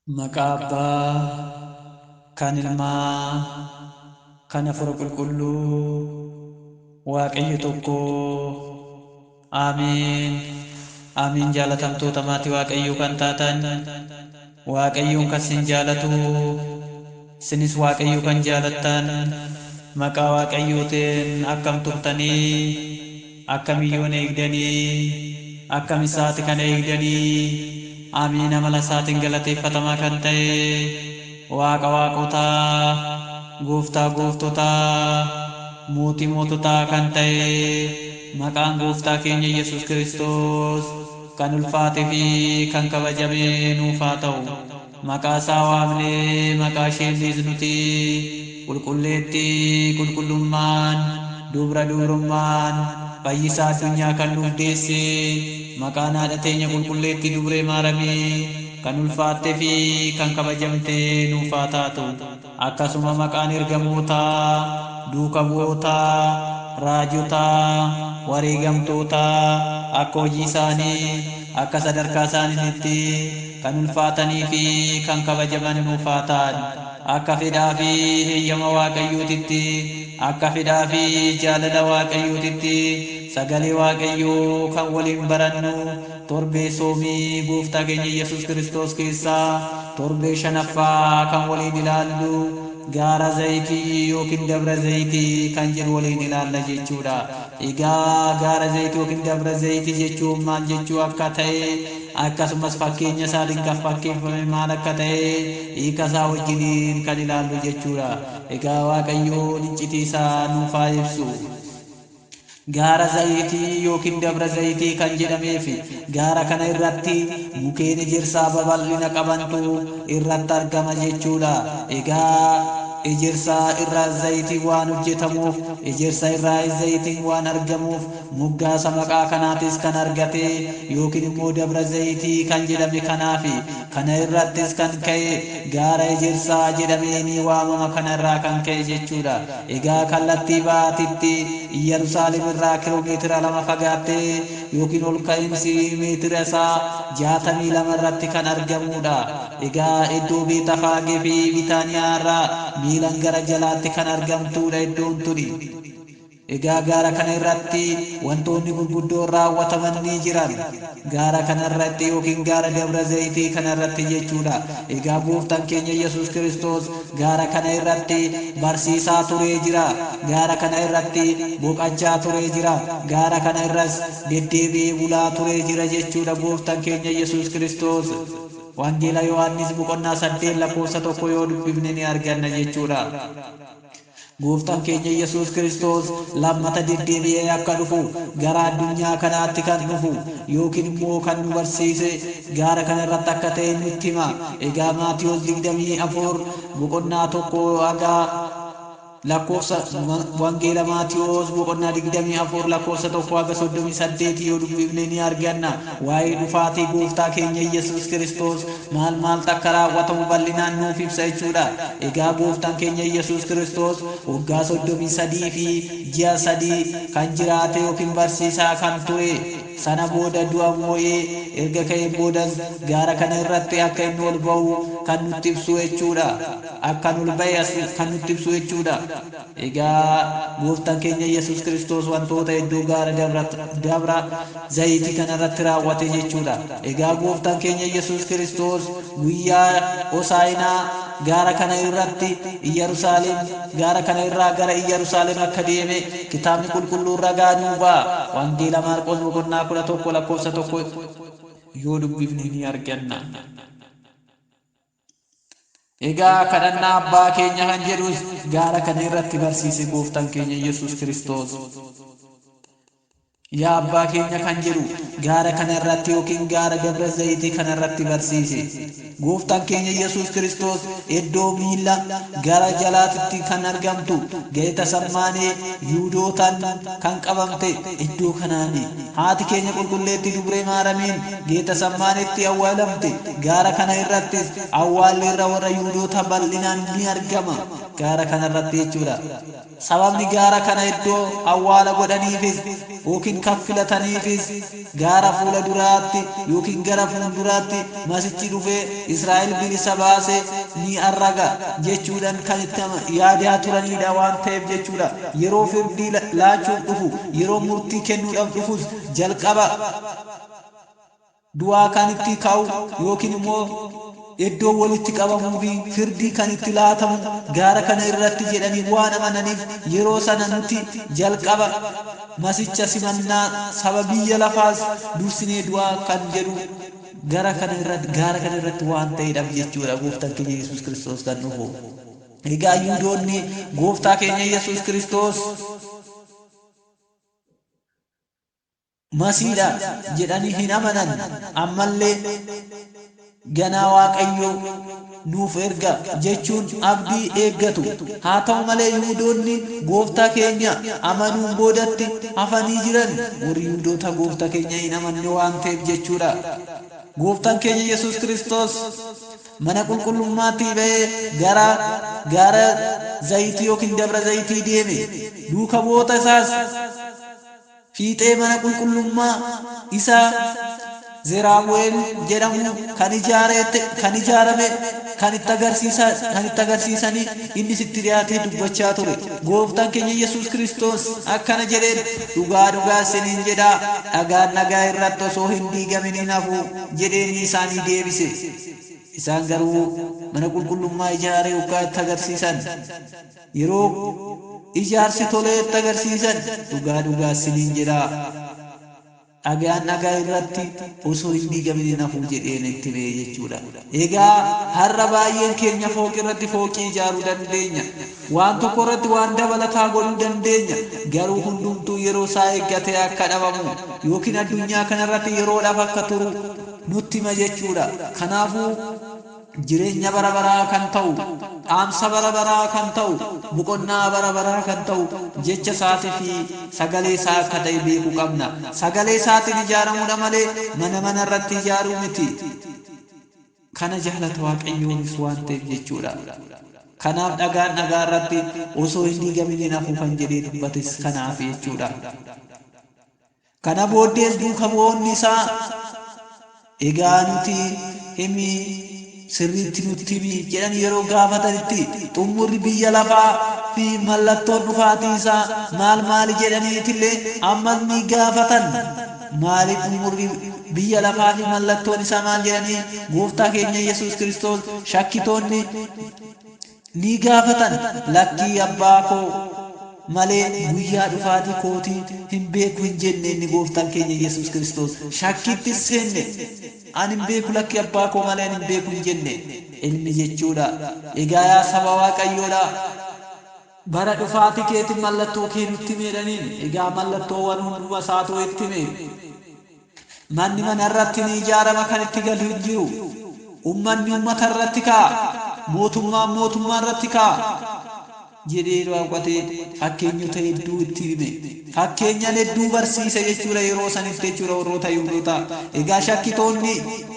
Maqaa Abbaa, kan Ilmaa, kan Hafuura Qulqulluu, Waaqayyo tokko. Ameen. Amiin. Jaalatamtoota maatii Waaqayyoo kan taatan, Waaqayyoon kan isin jaalatu, isinis Waaqayyo kan jaalattan, maqaa Waaqayyootiin akkam turtanii, akkam iyyoon eegdanii, akkam isaati kana eegdanii. Amiin. Amala isaatiin galateeffatamaa kan ta'e Waaqa waaqotaa, Gooftaa gooftotaa, mootii moototaa kan ta'e maqaan Gooftaa keenya Yesus Kiristoos kan ulfaatee fi kan kabajame nuuf haa ta'u. Maqaa isaa waamnee maqaa ishee dhiisnuti qulqulleettii qulqullummaan, dubra dubrummaan, fayyisaa addunyaa kan nuuf deesse maqaan haadha teenya qulqulleettii dubree maaramee kan ulfaattee fi kan kabajamte nuuf haa taatu. Akkasuma maqaan ergamootaa, duuka bu'ootaa, raajotaa, wareegamtootaa akka hojii isaanii, akka sadarkaa isaaniitti kan ulfaatanii fi kan kabajaman nuuf haa ta'an. Akka fedhaa fi heeyyama Waaqayyootitti, akka fedhaa fi jaalala Waaqayyootitti sagalee Waaqayyoo kan waliin barannu torbee soomii Gooftaa keenya Yesus Kiristoos keessaa torbee shanaffaa kan waliin ilaallu gaara zayitii yookiin dabra zayitii kan jedhu waliin ilaalla jechuudha. Egaa gaara zayitii yookiin dabra zayitii jechuun maal jechuu akka ta'e akkasumas fakkeenya isaatiin kan fakkeeffame maal akka ta'e hiika isaa wajjiniin kan ilaallu jechuudha. Egaa Waaqayyoo iccitii isaa nuuf haa ibsu. Gaara zayitii yookiin dabra zayitii kan jedhameef gaara kana irratti mukkeen ejersaa babal'ina qabantu irratti argama jechuudha. Egaa ejersa irraa zayitii waan hojjetamuuf, ejersa irraa zayitiin waan argamuuf moggaasa maqaa kanaatis kan argate yookiin immoo dabra zayitii kan jedhame kanaaf kana irrattis kan ka'e gaara ejersaa jedhamee waamama kanarraa kan ka'e jechuudha. Egaa kallattii baatitti Yerusaalem irraa kiiloomeetira 2 fagaattee yookiin ol ka'insi meetira isaa 62 irratti kan argamudha. Egaa iddoo Beetfaagee fi Bitaaniyaa irraa miilan gara jalaatti kan argamtudha iddoon tuni. Egaa gaara kana irratti wantoonni gurguddoon raawwataman ni jiran. Gaara kana irratti yookiin gaara dabra zayitii kana irratti jechuudha. Egaa Gooftaan keenya Yesus Kiristoos gaara kana irratti barsiisaa turee jira. Gaara kana irratti boqochaa turee jira. Gaara kana irras deddeebi'ee bulaa turee jira jechuudha Gooftaan keenya Yesus Kiristoos. Wangeela Yohaannis boqonnaa 8 lakkoofsa 1 yoo dubbifne ni arganna jechuudha. Gooftaan keenya Yesus Kiristoos lammata deddeebi'ee akka dhufu gara addunyaa kanaatti kan dhufu yookiin immoo kan nu barsiise gaara kana irratti akka ta'e nutti hima. Egaa Maatiyos 24 boqonnaa 1 haga lakkoofsa wangeela Maatiyos boqonnaa 24 lakkoofsa 1 haga 38 yoo dubbifne ni arganna. Waa'ee dhufaatii Gooftaa keenya Yesus Kiristoos maal akka raawwatamu bal'inaan nuuf ibsa jechuudha. Egaa Gooftaan keenya Yesus Kiristoos waggaa 33 fi ji'a 3 kan jiraate yookiin barsiisaa kan ture. Sana booda du'a moo'ee erga ka'ee boodas gaara kana irratti akka inni ol ba'u kan nutti ibsu jechuudha. Akka ol ba'e kan nutti ibsu jechuudha. Egaa Gooftaan keenya Yesus Kiristoos wantoota iddoo gaara dabra zayitii kana irratti raawwate jechuudha. Egaa Gooftaan keenya Yesus Kiristoos guyyaa Hosaa'inaa gaara kana irratti Yerusaalem gaara kana irraa gara Yerusaalem akka deeme kitaabni qulqulluun ragaa nuu ba'a. Wangeela Maarqos boqonnaa 11 lakkoofsa 1 yoo dubbifne ni arganna. Egaa kadhannaa abbaa keenya kan jedhus gaara kana irratti barsiise Gooftaan keenya Yesus Kiristoos. Yaa abbaa keenya kan jedhu gaara kana irratti yookiin gaara dabra zayitii kana irratti barsiise. Gooftaan keenya Yesus Kiristoos iddoo miila gara jalaatti kan argamtu Geetsemane Yihuudootaan kan qabamte iddoo kanaani. Haati keenya qulqulleettii dubree maarameen Geetsemaneetti awwaalamte. Gaara kana irratti awwaalli irra warra Yihuudoota bal'inaan ni argama. Gaara kana irratti jechuudha. Sababni gaara kana iddoo awwaala godhaniifis yookiin yookiin kan filataniifis gaara fuula duraatti yookiin gara fuulduraatti masichi dhufee Israa'el bilisa baase ni arraga jechuudhaan kan itti yaadaa turanidha waan ta'eef jechuudha. Yeroo firdii laachuuf dhufu yeroo murtii kennuudhaaf dhufus jalqaba du'aa kan itti ka'u yookiin immoo iddoo walitti qabamuu fi firdii kan itti laatamu gaara kana irratti jedhanii waan amananiif yeroo sana nuti jalqaba masicha simannaa saba biyya lafaas dursinee du'aa kan jedhu gaara kana irratti waan ta'eedhaaf jechuudha. Gooftaan keenya Yesuus Kiristoos kan dhufu. Egaa Yihuudoonni gooftaa keenya Yesuus Kiristoos masiidha jedhanii hin amanan, ammallee ganaa Waaqayyo nuuf erga jechuun abdii eeggatu. Haa ta'u malee Yihuudoonni gooftaa keenya amanuun boodatti hafanii jiran warri Yihuudoota gooftaa keenya hin amanne waan ta'eef jechuudha. Gooftaan keenya Yesuus Kiristoos mana qulqullummaatti ba'ee gaara zayitii yookiin dabra zayitii deeme. Duuka bu'oota isaas fiixee mana qulqullummaa isaa Zeraabu'eel jedhamu kan ijaarame kan itti agarsiisanii inni sitti dhiyaatee dubbachaa ture. Gooftaan keenya Yesuus Kiristoos akkana jedheen, dhugaa dhugaa isiniin jedhaa dhagaan nagaa irratti osoo hin diigamin hin hafu jedheen isaanii deebise. Isaan garuu mana qulqullummaa ijaaree dhugaa itti agarsiisan. Yeroo ijaarsi tolee itti agarsiisan dhugaa dhugaa isiniin jedhaa dhagaan nagaa irratti osoo hin diigamin hin hafu jedheen itti ba'e jechuudha. Egaa har'a baay'een keenya fooqii irratti fooqii ijaaruu dandeenya. Waan tokko irratti waan dabalataa godhuu dandeenya. Garuu hundumtuu yeroo isaa eeggatee akka dhabamu yookiin addunyaa kanarratti yeroodhaaf akka turu nutti hima jechuudha. Kanaafuu jireenya bara baraa kan ta'u, dhaamsa bara baraa kan ta'u, boqonnaa bara baraa kan ta'u jecha isaatii fi sagalee isaa akka ta'e beekuu qabna. Sagalee isaatiin ijaaramuudha malee mana irratti ijaaruu miti. Kana jaalata Waaqayyoonis waan ta'eef jechuudha. Kanaaf dhagaan dhagaa irratti osoo hin diigamin hin hafu kan jedhee dubbates kanaaf jechuudha. Kana booddees duuka bu'oonni isaa egaa nuti himi sirriitti nutti himi jedhan yeroo gaafatanitti xumurri biyya lafaa fi mallattoon dhufaatii isaa maali jedhaniitillee ammas ni gaafatan. Maali xumurri biyya lafaa fi mallattoon isaa maal jedhanii gooftaa keenya Yesuus Kiristoos shakkitoonni ni gaafatan. Lakkii abbaa koo malee guyyaa dhufaatii kootii hin beeku hin jenne inni gooftaan keenya Yesuus Kiristoos shakkiitti seenne. Ani hin beeku lakkii abbaa koo malee hin beeku hin jenne ilmi jechuudha. Egaa yaa saba Waaqayyoodha, bara dhufaatii keetiin mallattoo kee nutti himedhaniin. Egaa mallattoowwan hunduma isaatu itti hime. Manni mana irratti ni ijaarama kan itti galu hin jiru. Ummanni ummata irratti kaa'a, mootummaan mootummaa irratti kaa'a jedhee raawwatee fakkeenyota hedduu itti hime. Fakkeenyaan hedduu barsiise jechuudha yeroo sanitti jechuudha warroota Yihuudoota. Egaa shakkitoonni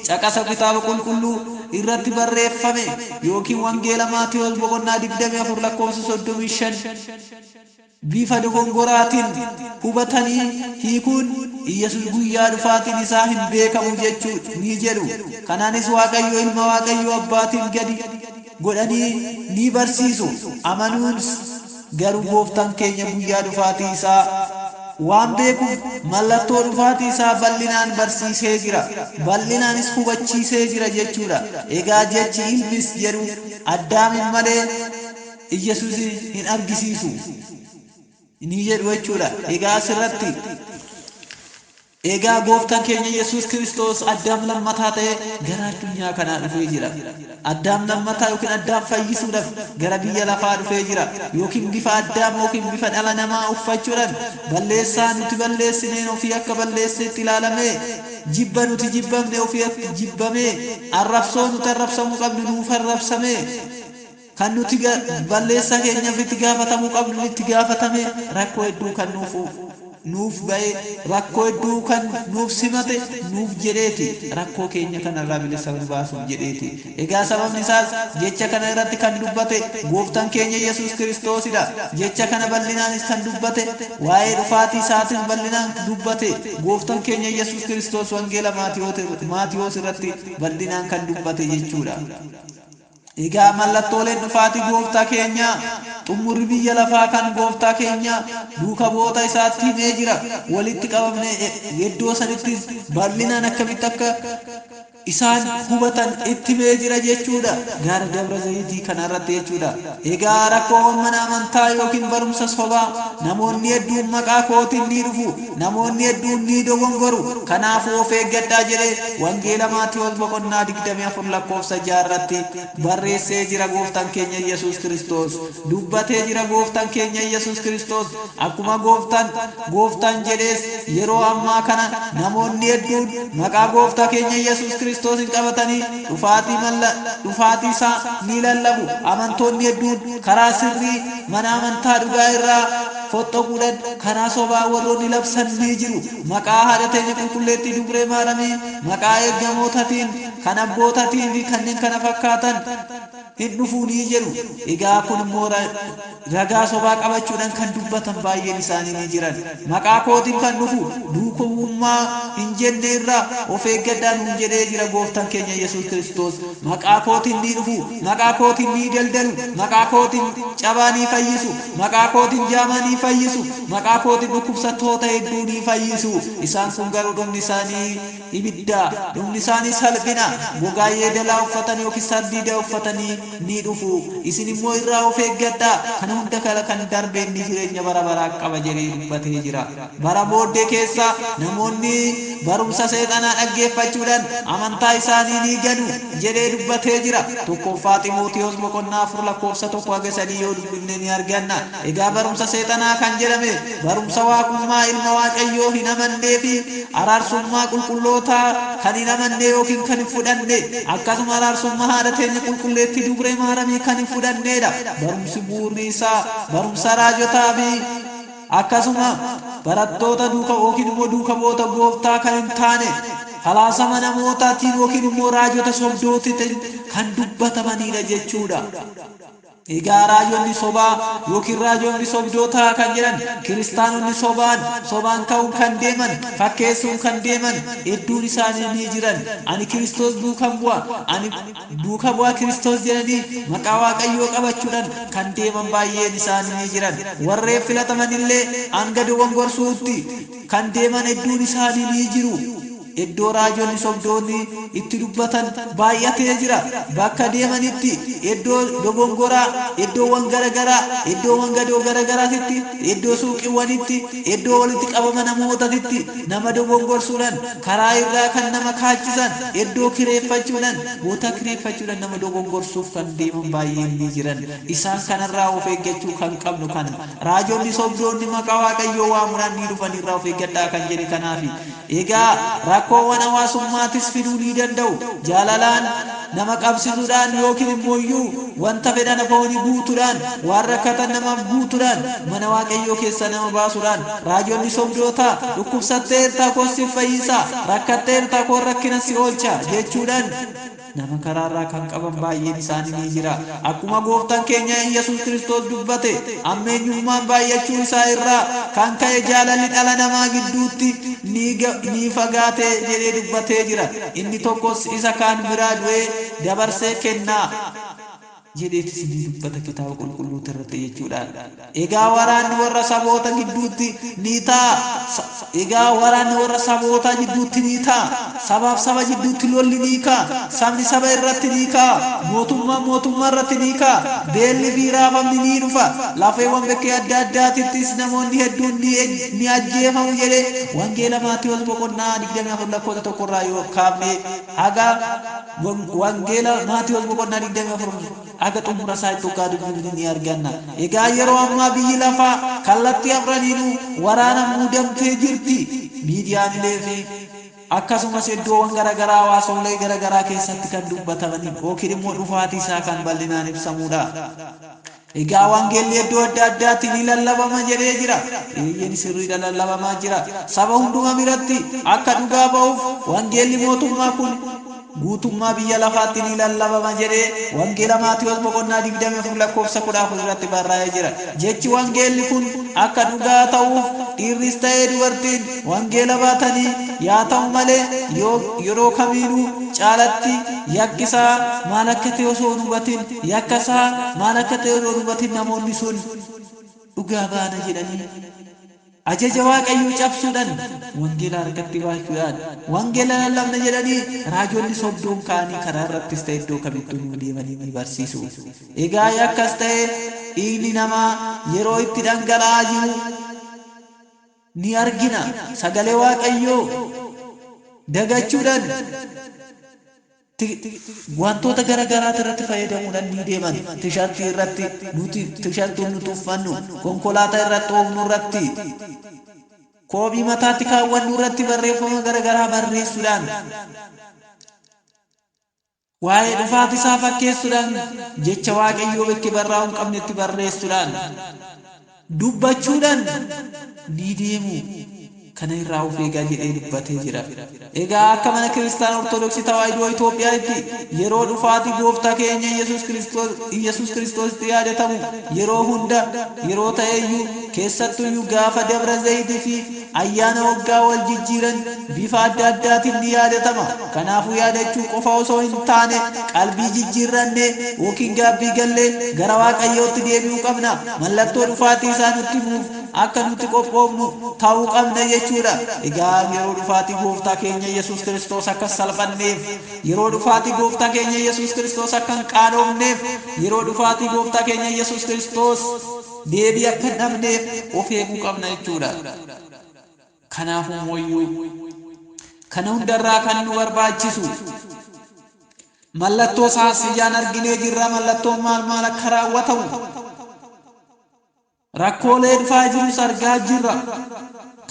caqasa kitaaba qulqulluu irratti barreeffame yookiin wangeela Maatewos boqonnaa 24 lakkoofsa 35 bifa dogongoraatiin hubatanii hiikuun Yesuus guyyaa dhufaatiin isaa hin beekamu jechuu ni jedhu. Kanaanis Waaqayyo ilma Waaqayyo abbaatiin gadi godhanii ni barsiisu. Amanuun garuu gooftaan keenya guyyaa dhufaatii isaa waan beekuuf mallattoo dhufaatii isaa bal'inaan barsiisee jira. Bal'inaanis hubachiisee jira jechuudha. Egaa jechi ilmis jedhu Addaamin malee Yesuus hin argisiisu ni jedhu jechuudha. Egaa asirratti egaa gooftaan keenya Yesuus Kiristoos Addaam lammataa ta'ee gara addunyaa kanaa dhufee jira. Addaam lammataa yookiin Addaam fayyisuudhaaf gara biyya lafaa dhufee jira. Yookiin bifa Addaam yookiin bifa dhala namaa uffachuudhaan balleessaa nuti balleessineen ofii akka balleesseetti ilaalamee jibba nuti jibbamne ofii akka jibbamee arrabsoo nuti arrabsamuu qabnu nuuf arrabsamee kan nuti balleessaa keenyaaf itti gaafatamuu qabnu itti gaafatame rakkoo hedduu kan nuuf nuuf bahe rakkoo hedduu kan nuuf simate nuuf jedheeti rakkoo keenya kanarraa bilisa nu baasuuf jedheeti. Egaa sababni isaas jecha kana irratti kan dubbate gooftaan keenya Yesuus Kiristoosidha. Jecha kana bal'inaanis kan dubbate waa'ee dhufaatii isaatiin bal'inaan dubbate gooftaan keenya Yesuus Kiristoos wangeela Maatiyoos irratti bal'inaan kan dubbate jechuudha. Egaa mallattooleen dhufaatii gooftaa keenya xumurri biyya lafaa kan gooftaa keenya duuka bu'oota isaatti himee jira. Walitti qabamne iddoo sanitti bal'inaan akkamitti akka isaan hubatan itti himee jira jechuudha. Gaara Dabra Zayitii kanarratti jechuudha. Egaa rakkoowwan mana amantaa yookiin barumsa sobaa namoonni hedduun maqaa kootiin ni dhufu, namoonni hedduun ni dogongoru. Kanaafuu of eeggadhaa jedhee wangeela Maatiyoos boqonnaa 24 lakkoofsa 6 irratti barreessee jira gooftaan keenya Yesuus Kiristoos. Dubbatee jira gooftaan keenya Yesuus Kiristoos. Akkuma gooftaan jedhees yeroo ammaa kana namoonni hedduun maqaa gooftaa keenya Yesuus Kiristoos hin qabatanii dhufaatii isaa ni lallabu. Amantoonni hedduun karaa sirrii mana amantaa dhugaa irraa foxxoquudhaan karaa sobaa warroonni labsan ni jiru. Maqaa haadha teenya qulqulleettii Dubree Maaramii, maqaa ergamootaatiin, kan abbootaatiin fi kanneen kana fakkaatan hin dhufuu ni jedhu. Egaa kun immoo ragaa sobaa qabachuudhaan kan dubbatan baay'een isaanii ni jiran. Maqaa kootiin kan dhufu duukummaa hin jenne irraa of eeggadhaa nuun jedhee jira gooftaan keenya Yesuus Kiristoos. Maqaa kootiin ni dhufu, maqaa kootiin ni daldalu, maqaa kootiin cabaa ni fayyisu, maqaa kootiin jaamaa ni fayyisu, maqaa kootiin dhukkubsattoota hedduu ni fayyisu. Isaan kun garuu dhumni isaanii ibidda, dhumni isaanii salphina. Gogaayee dalaa uffatanii yookiin sardiida uffatanii ni dhufu. Isin immoo irraa of eeggadhaa. Kana hunda kan darbee inni jireenya bara baraa qaba jedhee dubbatee jira. Bara booddee keessa namoonni barumsa seexanaa dhaggeeffachuudhaan amantaa isaanii ni ganu jedhee dubbatee jira. Tokkoffaa Xiimotewos boqonnaa 4 lakkoofsa 1-3 yoo dubbifne ni arganna. Egaa barumsa seexanaa kan jedhame barumsa waaqummaa ilma Waaqayyoo hin amannee fi araarsummaa qulqullootaa kan hin amannee yookiin kan hin fudhanne, akkasuma araarsummaa haadha teenya qulqulleettii Dubree Maaramii kan hin fudhanneedha. Barumsi bu'uurri isaa barumsa raajotaa fi akkasuma barattoota duuka bu'oota gooftaa kan hin taane falaasama namootaatiin yookiin immoo raajota sobdootiin kan dubbatamanidha jechuudha. Egaa raajonni sobaa yookiin raajonni sobdootaa kan jedhan kiristaanonni sobaan ka'uun kan deeman, fakkeessuun kan deeman hedduun isaanii ni jiran. Ani Kiristoos duukan bu'a, ani duuka bu'aa Kiristoos jedhanii maqaa Waaqayyoo qabachuudhaan kan deeman baay'een isaanii ni jiran. Warreen filataman illee hanga dogongorsuutti kan deeman hedduun isaanii ni jiru. Iddoo raajonni sobdoonni itti dubbatan baay'atee jira. Bakka deemanitti iddoo dogongoraa, iddoowwan garagaraa, iddoowwan gadoo garagaraatitti, iddoo suuqiiwwanitti, iddoo walitti qabama namootaatti nama dogongorsuudhaan karaa irraa kan nama kaachisan, iddoo kireeffachuudhaan, boota kireeffachuudhaan nama dogongorsuuf kan deeman baay'een ni jiran. Isaan kanarraa of eeggachuu kan qabnu kana. Raajonni sobdoonni maqaa Waaqayyoo waamuudhaan ni dhufan irraa of eeggadhaa kan jedhe kanaafi. Egaa rakkoowwan hawaasummaatis fiduu ni danda'u. Jaalalaan nama qabsiisuudhaan yookiin immoo wanta fedhan foonii guutuudhaan, waan rakkatan namaaf guutuudhaan, mana Waaqayyoo keessa nama baasuudhaan, raajonni sobdootaa dhukkubsatteertaa koo si fayyisa, rakkatteertaa koo rakkina si oolcha jechuudhaan nama karaarraa kan qaban baay'een isaanii ni jira. Akkuma gooftaan keenya Yesuus Kiristoos dubbate ammeenyummaan baay'achuu isaa irraa kan ka'e jaalalli dhala namaa gidduutti ni fagaate jedhee dubbatee jira. Inni tokkos isa kaan biraa du'ee dabarsee kennaa jedheetis ni dubbata kitaaba qulqulluu irratti jechuudha. Egaa waraanni warra saboota gidduutti ni ta'a. Egaa waraanni warra saboota gidduutti ni ta'a. Sabaaf saba gidduutti lolli ni ka'a. Sabni saba irratti ni ka'a. Mootummaa irratti ni ka'a. Beelli fi raafamni ni dhufa. Lafeewwan bakkee adda addaatittis namoonni hedduun ni ajjeefamu jedhee wangeela Maatiyoos boqonnaa 24 lakkoofsa 1 irraa yoo kaafne haga wangeela Maatiyoos boqonnaa 24 aga xumura isaa itti dhugaa ni arganna. Egaa yeroo ammaa biyyi lafaa kallattii afraniinuu waraana muudamtee jirti. Miidiyaanilee fi akkasumas iddoowwan garagaraa hawaasoolee garagaraa keessatti kan dubbatamanii yookiin immoo dhufaatii isaa kan bal'inaan ibsamudha. Egaa wangeelli iddoo adda addaatiin ni lallabama jedhee jira. Eeyyeen sirriidhaan lallabamaa jira. Saba hundumaa biratti akka dhugaa ba'uuf wangeelli mootummaa kun guutummaa biyya lafaatti ni lallabama jedhee wangeela Maatiyos boqonnaa 24 lakkoofsa 14 irratti barraa'ee jira. Jechi wangeelli kun akka dhugaa ta'uuf dhiirris ta'ee dubartiin wangeela baatanii yaa ta'u malee yeroo kamiinuu caalatti yakkisaa maal akka ta'e osoo hin hubatin yakkasaa maal akka ta'e osoo hin hubatin namoonni sun dhugaa baana jedhanii ajaja waaqayyoo cabsuudhaan wangeela harkatti baachuudhaan wangeela lallabna jedhanii raajonni sobdoon ka'anii karaa irrattis ta'e iddoo kamittuu nuu deemanii ni barsiisu. Egaa akkas ta'e dhiigni namaa yeroo itti dhangala'aa jiru ni argina. Sagalee waaqayyoo dagachuudhaan wantoota garagaraa irratti fayyadamuudhaan ni deeman. Tishartii irratti nuti tishartiin nuti uffannu, konkolaataa irratti oofnu irratti, koobii mataatti kaawwannu irratti barreeffama garagaraa barreessuudhaan waa'ee dhufaati isaa fakkeessuudhaan jecha waaqayyoo bakki barraa'uu hin qabnetti barreessuudhaan dubbachuudhaan ni deemu. Kana irraa of eegaa jedhee dubbatee jira. Egaa akka mana Kiristaana Ortodoksii Tawaahidoo Itoophiyaatti yeroo dhufaati gooftaa keenya Yesuus Kiristoositti yaadatamu yeroo hunda yeroo ta'eyyuu keessattuyyuu gaafa Dabra Zayitii fi ayyaana waggaa wal jijjiiran bifa adda addaatiin ni yaadatama. Kanaafuu yaadachuu qofa osoo hin taane qalbii jijjiirrannee yookiin gaabbii gallee gara waaqayyootti deebi'uu qabna. Mallattoo dhufaatii isaa nutti himuuf akka nuti qophoofnu ta'uu qabna jechuudha. Egaa yeroo dhufaatii gooftaa keenya Yesuus Kiristoos akka salphanneef, yeroo dhufaatii gooftaa keenya Yesuus Kiristoos akka hin qaanofneef, yeroo dhufaatii gooftaa keenya Yesuus Kiristoos deebii akka hin dhabneef of eeguu qabna jechuudha. Kanaafuu mooyyuu kana hundarraa kan nu barbaachisu mallattoo isaas ijaan arginee jirra. Mallattoon maal akka raawwatamu rakkoolee dhufaa jirus argaa jirra.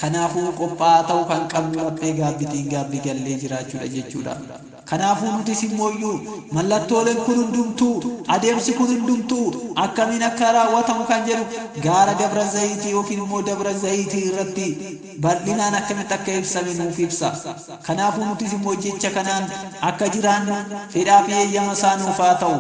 Kanaafuu qophaa'aa ta'uu kan qabnu laphee gaabbitiin gaabbii gallee jiraachuudha jechuudha. Kanaafuu nutis immooyyuu mallattooleen kun hundumtuu adeemsi kun hundumtuu akkamiin akka raawwatamu kan jedhu gaara Dabra Zayitii yookiin immoo Dabra Zayitii irratti bal'inaan akkamitti akka ibsame nuuf ibsa. Kanaafuu nutis immoo jecha kanaan akka jiraannu fedhaa fi eeyyama isaa nuuf haa ta'u.